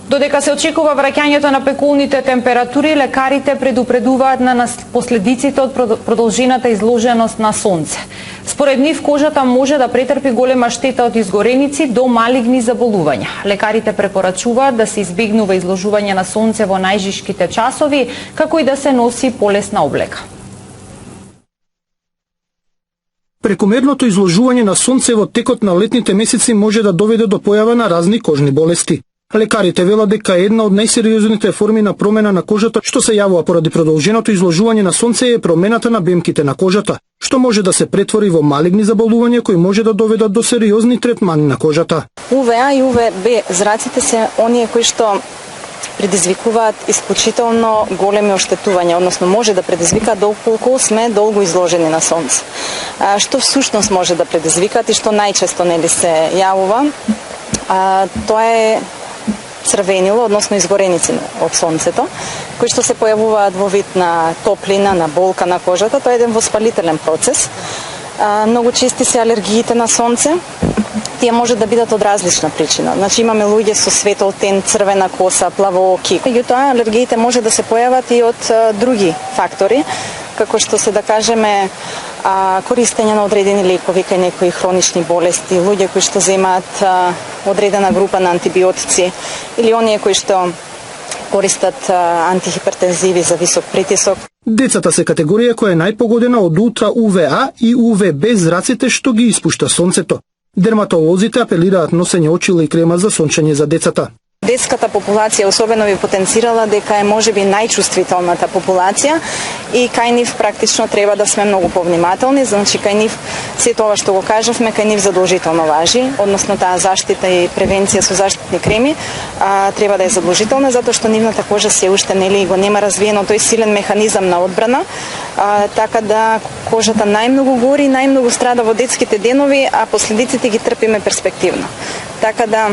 Додека се очекува враќањето на пекулните температури, лекарите предупредуваат на последиците од продолжената изложеност на сонце. Според нив, кожата може да претрпи голема штета од изгореници до малигни заболувања. Лекарите препорачуваат да се избегнува изложување на сонце во најжишките часови, како и да се носи полесна облека. Прекомерното изложување на сонце во текот на летните месеци може да доведе до појава на разни кожни болести. Лекарите велат дека една од најсериозните форми на промена на кожата што се јавува поради продолженото изложување на сонце е промената на бемките на кожата, што може да се претвори во малигни заболувања кои може да доведат до сериозни третмани на кожата. УВА и УВБ зраците се оние кои што предизвикуваат исклучително големи оштетувања, односно може да предизвикаат доколку сме долго изложени на сонце. Што всушност може да предизвикаат и што најчесто нели се јавува, тоа е црвенило, односно изгореници од сонцето, кои што се појавуваат во вид на топлина, на болка на кожата. Тоа е еден воспалителен процес. Многу чести се алергиите на сонце. Тие може да бидат од различна причина. Значи имаме луѓе со светол тен, црвена коса, плавооки. Меѓутоа алергиите може да се појават и од други фактори, како што се да кажеме користење на одредени лекови кај некои хронични болести, луѓе кои што земаат одредена група на антибиотици или оние кои што користат антихипертензиви за висок притисок. Децата се категорија која е најпогодена од ултра УВА и УВБ зраците што ги испушта сонцето. Дерматолозите апелираат носење очила и крема за сончење за децата. Детската популација особено би потенцирала дека е можеби најчувствителната популација и кај нив практично треба да сме многу повнимателни, значи кај нив се тоа што го кажавме, кај нив задолжително важи, односно таа заштита и превенција со заштитни креми треба да е задолжителна затоа што нивната кожа се уште нели го нема развиено тој силен механизам на одбрана, така да кожата најмногу гори, најмногу страда во детските денови, а последиците ги трпиме перспективно. Така да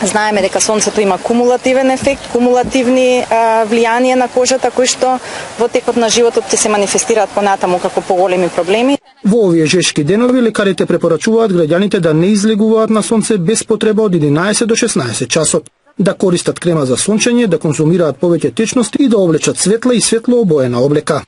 знаеме дека сонцето има кумулативен ефект, кумулативни влијанија на кожата кои што во текот на животот ќе се манифестираат понатаму како поголеми проблеми. Во овие жешки денови лекарите препорачуваат граѓаните да не излегуваат на сонце без потреба од 11 до 16 часот, да користат крема за сончење, да конзумираат повеќе течности и да облечат светла и светло обоена облека.